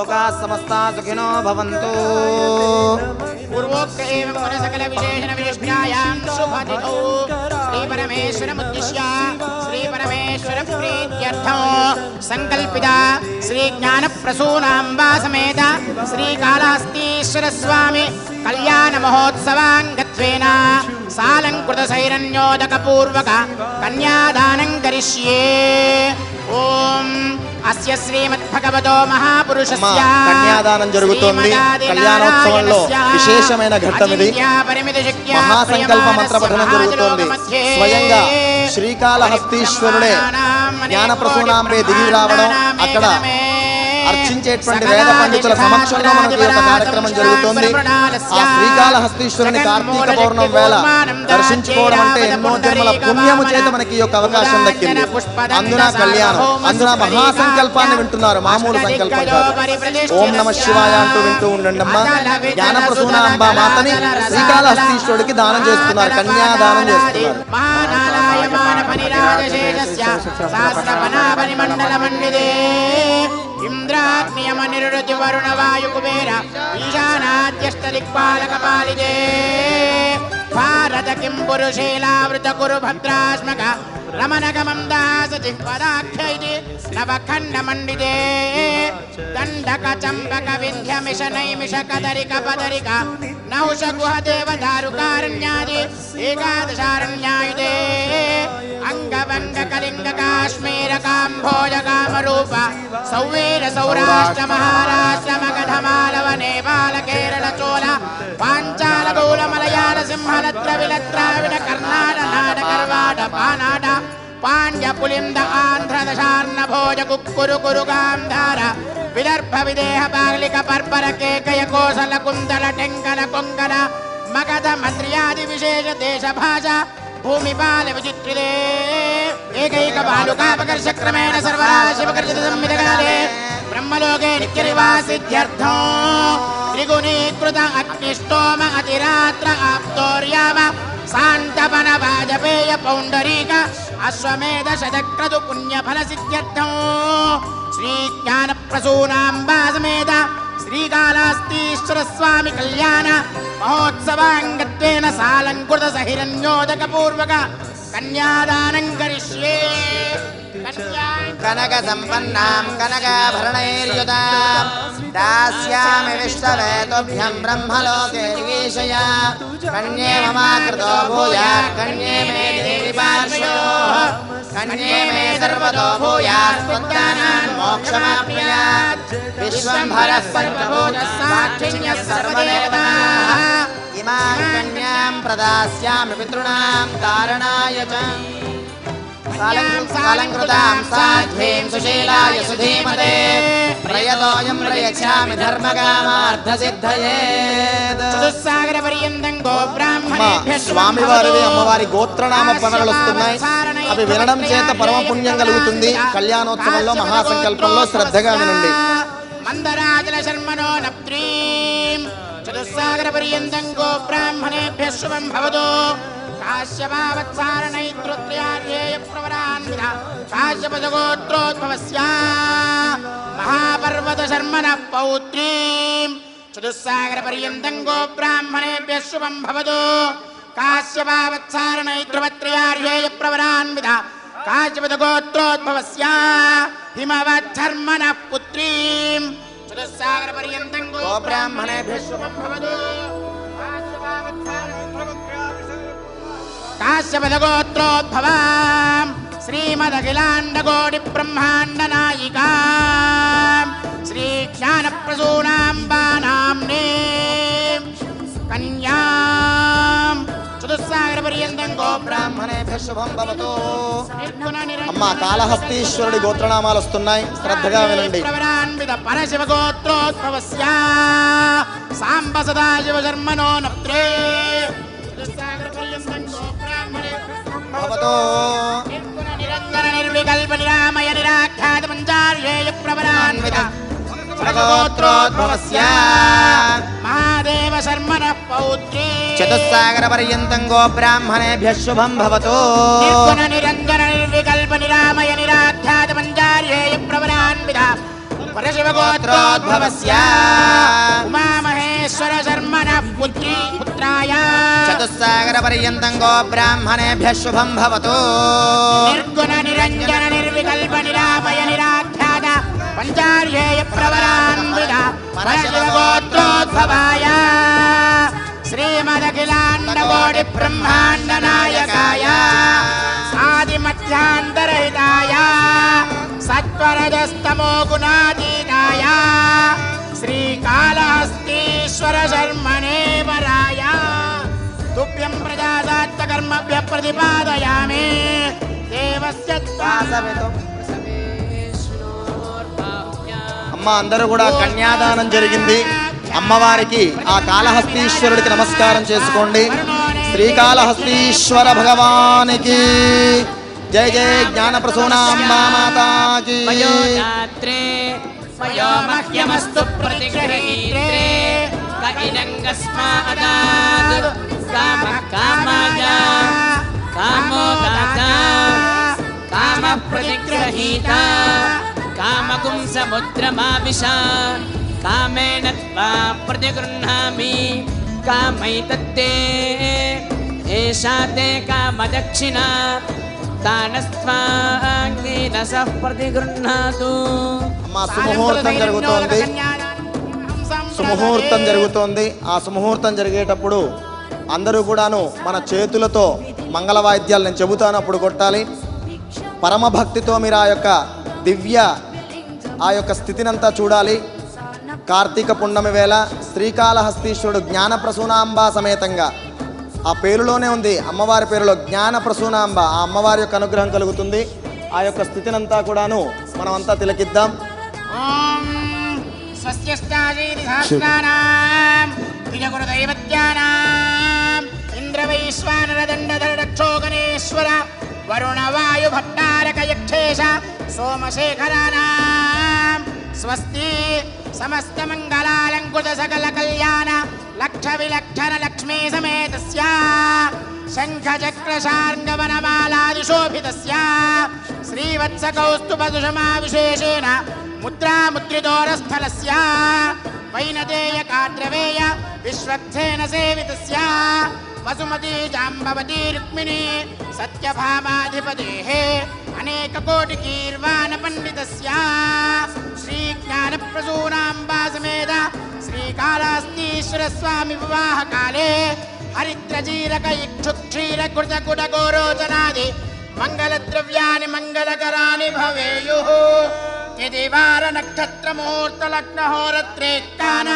लोकाः समस्ताः सुखिनो भवन्तु। पूर्वोक्त एवं सकल विशेषण विशिष्टायां शुभतिथौ श्री परमेश्वरमुद्दिश्य श्री परमेश्वर प्रीत्यर्थं संकल्पिता श्री ज्ञानप्रसूनाम्बा समेत श्री कालास्तीश्वर स्वामी कल्याण महोत्सवांगत्वेन सालंकृत सैरन्योदक पूर्वक कन्यादानं करिष्ये। ओम అస్య శ్రీమద్భగవతో మహాపురుషస్య కన్యాదానం జరుగుతోంది. కళ్యాణోత్సవంలో విశేషమైన ఘట్టం ఇది. మహాసంకల్ప మంత్ర పఠనం జరుగుతోంది. స్వయంగా శ్రీకాళహస్తీశ్వరుడే జ్ఞానప్రసూనాంబే దిగి రావడం, అక్కడ అర్చించేటువంటి వేద పండితుల సమక్షంలో మనకి ఒక కార్యక్రమం జరుగుతోంది. ఆ శ్రీకాళహస్తీశ్వరుని కార్తీక పౌర్ణమి వేళ దర్శించుకోవడం అంటే ఎన్నో జన్మల పుణ్యము చేత మనకి ఈ యొక్క అవకాశం దక్కింది. అందున కళ్యాణం, అందున మహాసంకల్పాన్ని వింటున్నారు, మామూలు సంకల్పం కాదు. ఓం నమ శివాయ అంటూ వింటూ ఉండండి అమ్మా. జ్ఞానప్రసూనాంబ మాతని శ్రీకాళహస్తీశ్వరుడికి దానం చేస్తున్నారు, కన్యాదానం చేస్తున్నారు. ఇంద్రాగ్నియమనిరుతి వరుణ వాయు కుబేర ఈశానాద్యష్ట దిక్పాలకపాలిదే భారత కిం పురుషేలావృత కురు భద్రాస్మక రమణగమం దాస జిహ్వదాఖ్యైతి నవఖండమండితే దండక చంపక వింధ్యమిష నైమిష కదరిక పదరిక నౌష గుహ దేవదారుకారణ్యాది ఏకాదశారణ్యాయుధే అంగవంగ కళింగ కాశ్మీర కాంభోజ కామరూప సౌవీర సౌరాష్ట్ర మహారాష్ట్ర మగధ మాలవ నేపాల కేరళ చోళ పాంచాల గౌల మలయాళ సింహలత్ర విలత్రావిడ కర్ణాట నాట కర్వాట పానాట పాండ్య పులింద ఆంధ్ర దశార్ణ భోజ కుక్కురు కురు గాంధార విదర్భ విదేహ బాలిక పర్పర కేకయ కోసల కుందల టెంకల కొంగల మగధ మద్ర్యాది విశేష దేశ భాష భూమిపాల విచిత్రిదే ఏకైక బాలుకాపకర్ష క్రమేణ సర్వరాశివకర్షిత సంవిధకాలే బ్రహ్మలోకే నిత్యనివాసిత్యర్థం త్రిగుణీకృత అగ్నిష్టోమ అతిరాత్ర ఆప్తోర్యామ శాంతపన వాజపేయ పౌండరీక అశ్వమేధ శతక్రతు పుణ్యఫల సిద్ధ్యర్థం శ్రీ జ్ఞానప్రసూనాంబా సమేత శ్రీకాళహస్తీశ్వర స్వామి కళ్యాణ మహోత్సవాంగత్వేన సాలంకృత సహిరణ్యోదక పూర్వక కన్యాదానం కరిష్యే. కనక సంపన్నాం కనకాభరణైర్యుతాం దాస్యామి విశ్వవేతుభ్యం బ్రహ్మలోకే దిగీషయ కన్యే మమాకృతో భూయాత్ కన్యే మే దేవి పార్శ్వయోః కన్యే మే సర్వతో భూయాత్ త్వద్దానాన్ మోక్షమాప్నుయాత్ విశ్వంభరః సర్వభూతः సాక్షిణ్యः సర్వదేవతాః ఇమాం కన్యాం ప్రదాస్యామి పితॄణాం తారణాయ చ సాలంకృతాం సాధ్వీం సుశీలాయ సుధీమతే ప్రయతోయం ప్రయచ్చామి ధర్మకామార్థసిద్ధయే. స్వామివారి అమ్మవారి గోత్రనామ పనులు వస్తున్నాయి, అవి వినడం చేత పరమ పుణ్యం కలుగుతుంది. కళ్యాణోత్సవంలో మహాసంకల్పంలో శ్రద్ధగా వినండి. మందరాజల శర్మణో నప్త్రీం చతుస్సాగర పర్యంతం గో బ్రాహ్మణేభ్యః శుభం భవతు. కాశ్యపావత్సారణైత్రోత్ర్యార్యేయ ప్రవరాన్విత కాశ్యపదగోత్రోద్భవస్య మహాపర్వత శర్మణ పౌత్రీం చతుస్సాగర పర్యంతం గో బ్రాహ్మణేభ్యః శుభం భవతు. కాశ్యపావత్సారణైత్రవత్ర్యార్యేయ ప్రవరాన్విత కాశ్యపదగోత్రోద్భవస్య హిమవద్ధర్మణ పుత్రీం చతుస్సాగర పర్యంతం గో బ్రాహ్మణేభ్యః శుభం భవతు. కాశ్యపదగోత్రోద్భవాం శ్రీమదఖిలాండకోటి బ్రహ్మాండ నాయికా శ్రీ జ్ఞానప్రసూనాంబానాంనే కన్యాం చతుస్సాగర పర్యంతం గో బ్రాహ్మణేభ్యః శుభం భవతు. అమ్మా కాళహస్తీశ్వరుడి గోత్రనామాలు వస్తున్నాయి, శ్రద్ధగా వినండి. పరశివ గోత్రోద్భవస్య సాంబ సదాశివ శర్మణో నప్త్రే నిరంజన నిర్వికల్ప నిరామయ నిరాఖ్యాత పంచార్యేయ ప్రవరాన్విత గోత్రోద్భవస్య మహాదేవ శర్మణ పౌత్రీ చతుస్సాగర పర్యంతం గో బ్రాహ్మణేభ్యః శుభం భవతు. నిరంజన నిర్వికల్ప నిరామయ నిరాఖ్యాత పంచార్యేయ ప్రవరాన్విత परशिवगोत्रोद्भवस्य उमामहेश्वर शर्मणः पुत्राय चतुस्सागरपर्यन्तं गो ब्राह्मणेभ्यः शुभं भवतु। निर्गुण निरञ्जन निर्विकल्प निरामय निराख्यात पञ्चार्येय प्रवरान्वित परशिवगोत्रोद्भवाय श्रीमदखिलाण्डकोटि ब्रह्माण्ड नायकाय आदिमध्यान्तरहिताय सत्वरजस्तमो गुणातीताय श्रीकालहस्तीश्वर शर्मणे वराय तुभ्यं प्रजादात्तकर्मभ्यः प्रतिपादयामि देवस्य అమ్మ అందరూ కూడా కన్యాదానం జరిగింది. అమ్మవారికి ఆ కాళహస్తీశ్వరుడికి నమస్కారం చేసుకోండి. శ్రీకాళహస్తీశ్వర భగవానికి జయ జయ జ్ఞానప్రసూనాంబా మాతాకి. మహ్యమస్తు ప్రతిగ్రహీత్రే కైనంగస్మాదాద్ కామః కామాయ కామో దాతా కామ ప్రతిగ్రహీత కామకుం సముద్రమావిశ కామేన త్వా ప్రతిగృహ్ణామి కామైతత్తే ఏషా తే కామదక్షిణా తానస్త్వాంగేన సహ ప్రతిగృహ్ణాతు. అమ్మ సుముహూర్తం జరుగుతోంది. సుముహూర్తం జరుగుతోంది. ఆ సుముహూర్తం జరిగేటప్పుడు అందరూ కూడాను మన చేతులతో మంగళ వాయిద్యాలు నేను చెబుతాను అప్పుడు కొట్టాలి. పరమభక్తితో మీరు ఆ యొక్క స్థితినంతా చూడాలి. కార్తీక పున్నమి వేళ శ్రీకాళహస్తీశ్వరుడు జ్ఞానప్రసూనాంబా సమేతంగా ఆ పేరులోనే ఉంది, అమ్మవారి పేరులో జ్ఞానప్రసూనాంబ, ఆ అమ్మవారి యొక్క అనుగ్రహం కలుగుతుంది. ఆ యొక్క స్థితినంతా కూడాను మనమంతా తిలకిద్దాం. ఇంద్రవైశ్వానరదండధరక్షోగణేశ్వర వరుణ వాయు భట్టారక యక్షేష సోమశేఖరానాం స్వస్తి సమస్త మంగళాలంకృత సకల కళ్యాణ లక్ష విలక్షణ లక్ష్మీ సమేతస్య శంఖ చక్ర శార్ంగవనమాలాదిశోభితస్య శ్రీవత్స కౌస్తుభ సుషమా విశేషేణ ముద్రా ముద్రితోరస్థలస్య వైనదేయ కాద్రవేయ విశ్వక్సేన సేవితస్య వసుమతి జాంబవతి రుక్మిణి సత్యభామాధిపదేః అనేక కోటి కీర్వాణ పండితస్య శ్రీ జ్ఞానప్రసూనాంబా సమేత శ్రీకాళహస్తీశ్వర స్వామి వివాహ కాలే హరిద్రజీరక ఇక్షుక్షీర కృత కుట గోరోచనాది మంగళ ద్రవ్యాని మంగళకరాని భవేయుః. యది వార నక్షత్ర ముహూర్త లగ్న హోరత్రే కాన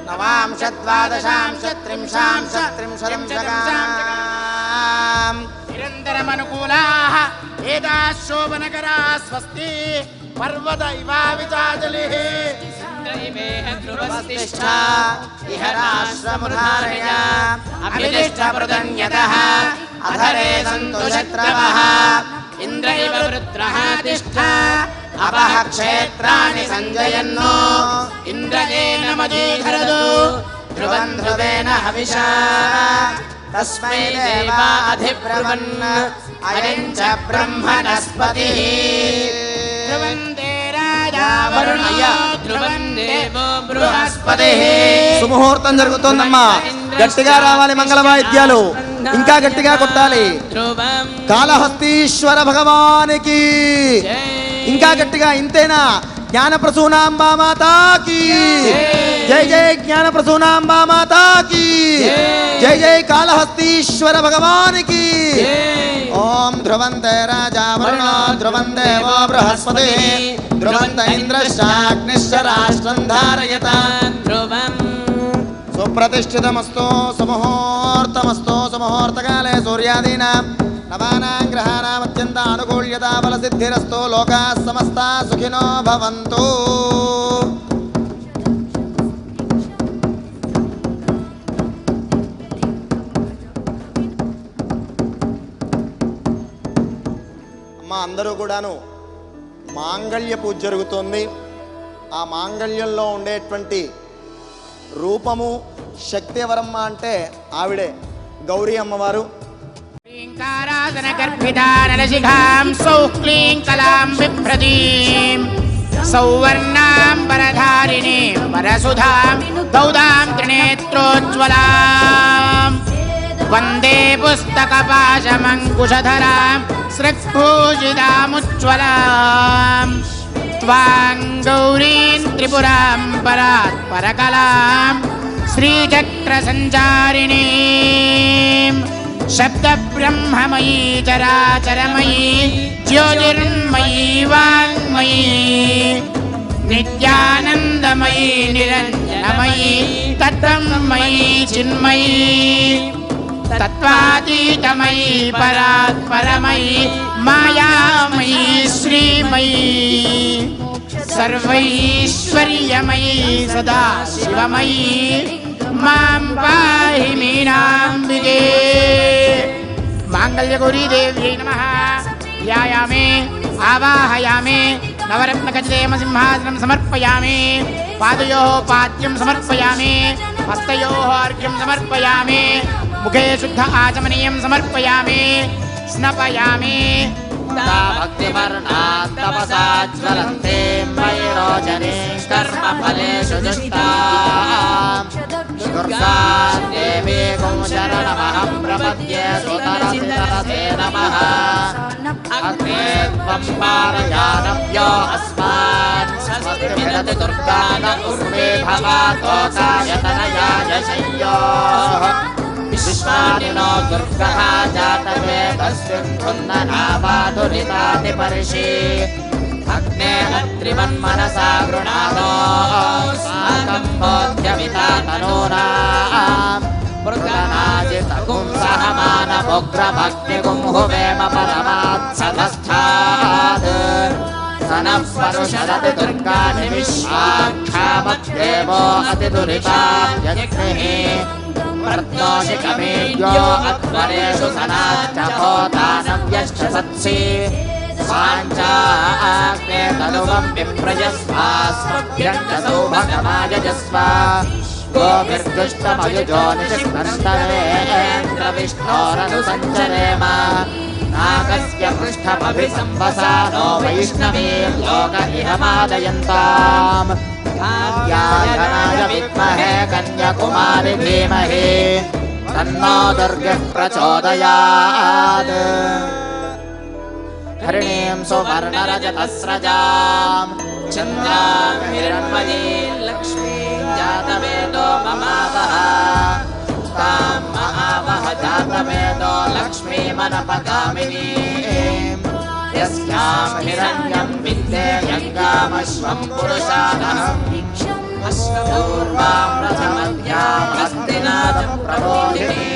నవాంశ ద్వాదశాంశ త్రింశాంశ త్రింశతింశాం నిరంతరమనుకూలాః ఏతాః శోభనకరాः స్వస్తి పర్వత ఇవావితాజలిః ఇంద్రైవేహ ధ్రువస్తిష్ఠా ఇహ రాష్ట్రముధారయ అభిదిష్టమృదన్యతః అధరే సంతు శత్రవః ఇంద్రైవ వృత్రః తిష్ఠా అపః క్షేత్రాణి సంజయన్నో ఇంద్రజేన మదీధరదు ధ్రువం ధ్రువేణ హవిషా తస్మై దేవా అధిబ్రువన్ అయం చ బ్రహ్మణస్పతిః ధ్రువంతే రాజా వరుణయ్య. ధ్రువం దేవో బృహస్పతిః. సుముహూర్తం జరుగుతోందమ్మా, గట్టిగా రావాలి మంగళ వాయిద్యాలు, ఇంకా గట్టిగా కొట్టాలి. ధ్రువం కాళహస్తీశ్వర భగవానికి ఇంకా గట్టిగా, ఇంతేనా? జ్ఞానప్రసూనాంబా మాతాకి జై జై, జ్ఞానప్రసూనాంబా మాతాకి జై జై, కాళహస్తీశ్వర భగవానికి. ఓం ధ్రువంతే రాజా వరుణో ధ్రువం దేవో బృహస్పతి ధ్రువంత ఇంద్రశ్చాగ్నిశ్చ రాష్ట్రం ధారయత. ధ్రువం సుప్రతిష్ఠితమస్తు సుముహూర్తమస్తు. సుముహూర్తకాలే సూర్యాదీనాం నవానాం గ్రహాణాం అత్యంత అనుకూల్యతా బలసిద్ధిరస్తు. లోకాః సమస్తాః సుఖినో భవంతు. అమ్మ అందరూ కూడాను మాంగళ్య పూజ జరుగుతోంది. ఆ మాంగళ్యంలో ఉండేటువంటి రూపము శక్తి ఎవరమ్మ అంటే ఆవిడే గౌరీ అమ్మవారు. క్లీంకారాధన గర్భితా నలశిఖాం సౌః క్లీం కలాం బిభ్రతీం सौवर्णाम्बरधारिणीं वरसुधां दौदां त्रिनेत्रोज्ज्वलां वन्दे पुस्तकपाशमङ्कुशधरां स्रग्भूषितामुज्ज्वलां त्वां गौरीं त्रिपुरां परात् परकलां श्रीचक्रसञ्चारिणीं शब्दब्रह्ममयी चराचरमयी ज्योतिर्मयी वाङ्मयी नित्यानन्दमयी निरञ्जनमयी तत्त्वमयी चिन्मयी तत्त्वातीतमयी परात्परमयी मायामयी श्रीमयी सर्वैश्वर्यमयी सदा शिवमयी मां पाहि मीनाम्बिके। माङ्गल्यगौरी देव्यै नमः। ध्यायामि आवाहयामि नवरत्नखचितहेमसिंहासनं समर्पयामि पादयोः पाद्यं समर्पयामि हस्तयोः अर्घ्यं समर्पयामि मुखे शुद्ध आचमनीयं समर्पयामि स्नपयामि। भक्तिवर्णात् तपसा ज्वलन्ते वैरोचने कर्मफलेषु जुष्टाम् दुर्गां देवीं शरणमहं प्रपद्ये सुतरसे नमः। अग्ने त्वं पारयानव्यो अस्मान् स्वस्तिभिरति दुर्गा न उर्वे भवातोकायतनयाय शय्योः विश्वानिनो दुर्गः जातवेदस्मिन् धुन्दनावादुरितानि पर्षि अग्ने अत्रिवन्मनसा गृणादो अस्माकं बोध्यमिता तनूनाम् मृगनाजितगुं सहमानमुग्रभक्तिगुं हुवेम परमात्सदस्थात् सनः परुषदति दुर्गाणि विश्वाक्षामद्देवो अतिदुरिताव्यग्निः प्रत्योषिकमेद्यो अध्वरेषु सनाच्च होतानव्यश्च सत्सि स्वाञ्चाग्ने तनुवं विप्रयस्वास्मभ्यञ्च सौभगमायजस्व गोभिर्दुष्टमयुजोनिषन्दर्वेन्द्रविष्णोरनुसञ्चरेम नागस्य पृष्ठमभिसंवसा नो वैष्णवीं लोक इह मादयन्ताम् काव्यायनाय विद्महे कन्याकुमारि धीमहि तन्नो दुर्गः प्रचोदयात्। हरिणीं सुवर्णरजतस्रजां चन्द्रां हिरण्मयीं लक्ष्मीं जातवेदो ममावह तां महावह जातवेदो लक्ष्मीमनपगामिनीं यस्यां हिरण्यं विद्येयङ्गामश्वं पुरुषानहम् अश्वपूर्वां प्रथमद्यां हस्तिनाथं प्रबोधिनीं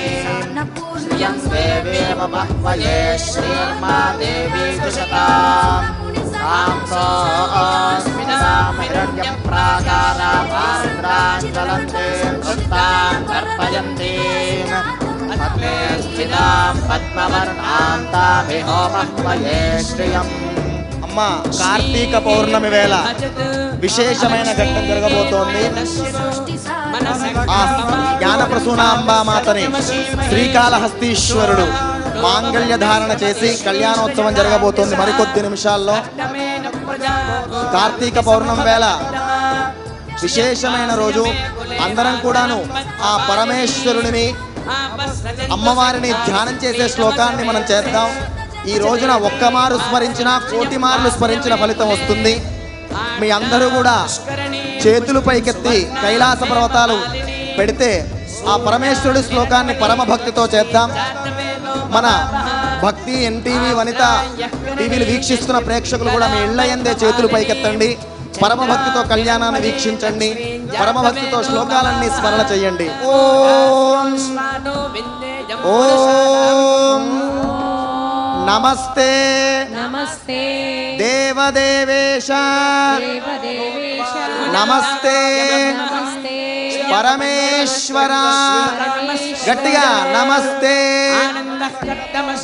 श्रियं देवीम बह्वये श्रीर्मा देवी दुषताम् तां सोऽस्मिनां हिरण्यं प्राकारामार्द्रां ज्वलन्तीं वृत्तां तर्पयन्तीम् पद्मे स्थितां पद्मवर्णां तामिहो बह्वये श्रियम्। అమ్మ కార్తీక పౌర్ణమి వేళ విశేషమైన ఘట్టం జరగబోతోంది. ఆ జ్ఞానప్రసూనాంబామాతని శ్రీకాళహస్తీశ్వరుడు మాంగళ్య ధారణ చేసి కళ్యాణోత్సవం జరగబోతోంది మరికొద్ది నిమిషాల్లో. కార్తీక పౌర్ణమి వేళ విశేషమైన రోజు. అందరం కూడాను ఆ పరమేశ్వరుడిని అమ్మవారిని ధ్యానం చేసే శ్లోకాన్ని మనం చేద్దాం. ఈ రోజున ఒక్కమారు స్మరించిన కోటి మార్లు స్మరించిన ఫలితం వస్తుంది. మీ అందరూ కూడా చేతులు పైకెత్తి కైలాస పర్వతాలు పెడితే ఆ పరమేశ్వరుడి శ్లోకాన్ని పరమ భక్తితో చేద్దాం. మన భక్తి ఎన్టీవీ వనిత టీవీలు వీక్షిస్తున్న ప్రేక్షకులు కూడా మీ ఇళ్ల యందే చేతులు పైకెత్తండి. పరమ భక్తితో కళ్యాణాన్ని వీక్షించండి. పరమ భక్తితో శ్లోకాలన్నీ స్మరణ చేయండి. ఓం ఓం నమస్తే నమస్తే దేవదేవేశ దేవదేవేశ నమస్తే నమస్తే పరమేశ్వర గట్టిగా నమస్తే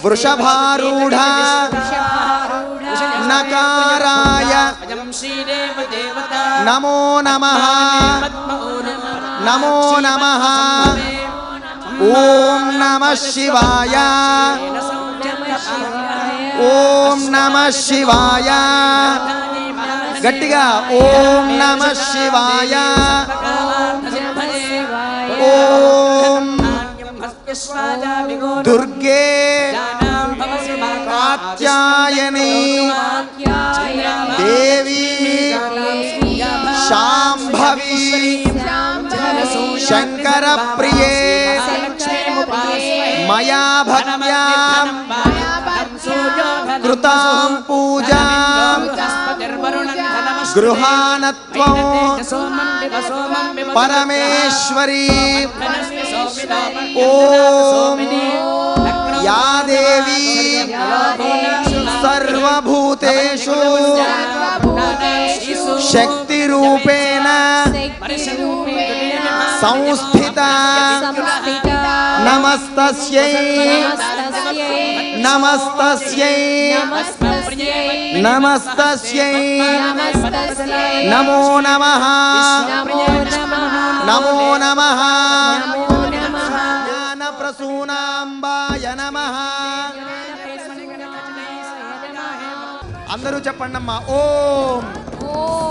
వృషభారూఢ నకారాయ నమో నమః నమో నమః ఓం నమః శివాయ ఓం నమః శివాయ గట్టిగా ఓం నమః శివాయ ఓం దుర్గే కాత్యాయని దేవి శాంభవి శంకర ప్రియే మయా భక్త్యా కృతాం పూజాం గృహాణత్వం పరమేశ్వరీ ఓం యా దేవీ సర్వభూతేషు శక్తిరూపేణ సంస్థితా నమస్తస్యై నమస్తస్యై నమస్తస్యై నమో నమః నమో నమః జ్ఞానప్రసూనాంబాయ నమః. అందరూ చెప్పండమ్మా. ఓం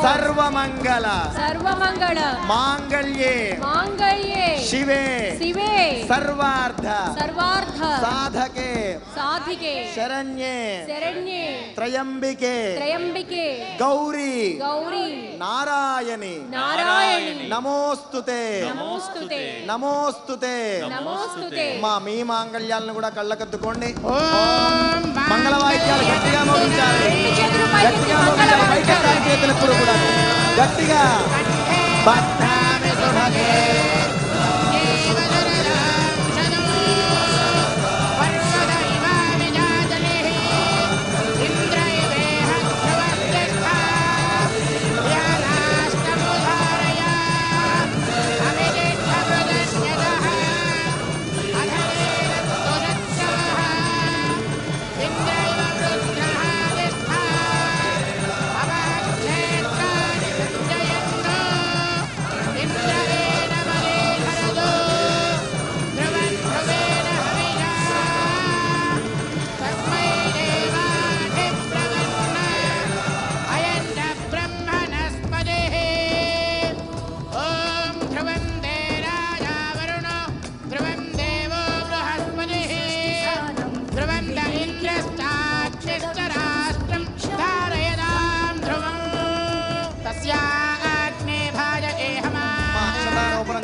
సర్వమంగళ సర్వమంగళ మాంగళ్యే మాంగళ్యే శివే శివే సర్వార్థ సర్వార్థ సాధకే సాధికే శరణ్యే శరణ్యే త్రయంబికే త్రయంబికే గౌరీ గౌరీ నారాయణి నారాయణి నమోస్తుతే నమోస్తుతే నమోస్తుతే. నమోస్తుతే. మీ మాంగళ్యాలను కూడా కళ్ళకద్దుకోండి. ఓం మంగళ వాయిద్యాలు గట్టిగా మోగించాలి. చేతులు పైకెత్తి గట్టిగా మోగించాలి. పైకెత్తాలి చేతులెప్పుడు కూడా గట్టిగా. బద్ధామి సుభగే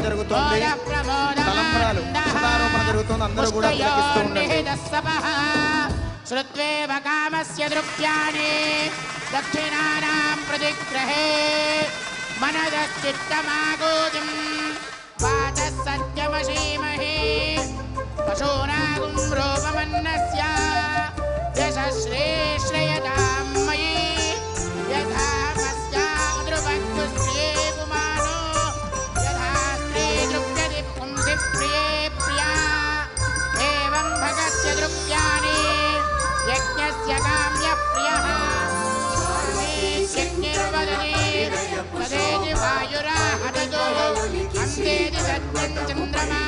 జరుగుతుంది. తలంబరాలు అక్షతారోపణ జరుగుతుంది. అందరూ కూడా తిలకిస్తూ ఉండండి. శ్రుత్వేవ కామస్య దృక్యాని దక్షిణానాం ప్రతిగ్రహే మనదశ్చిత్తమాగోదిం వాచः సత్యమశీమహే పశూనాగుం రూపమన్నస్య యశశ్రేష్ఠయతాం మయి యథా మస్యా ధ్రువంతు శ్రియే పుమానో యథా స్త్రీ దృప్యతి పుంసి ప్రియే ప్రియా ఏవం భగస్య దృప్యాని యజ్ఞస్య కామ్య ప్రియః యజ్ఞర్వదనే తదేతి వాయురాహతతో అంతేతి సత్యం చంద్రమా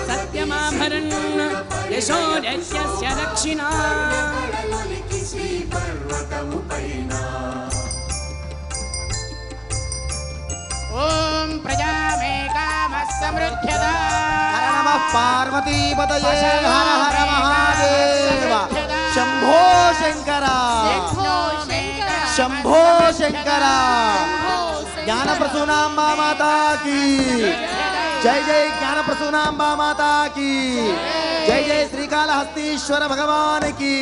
సత్యమాభరన్ యశోదస్య దక్షిణా ఓం ప్రజామేకామః సమృద్ధ్యత హర నమః పార్వతీపతయే హర హర మహాదేవ శంభో శంకర శంభో శంకర జ్ఞానప్రసూనాంబా మాతా కీ జై జై జ్ఞానప్రసూనాంబా మాతా కీ జై జై శ్రీకాళహస్తీశ్వర భగవాన్ కీ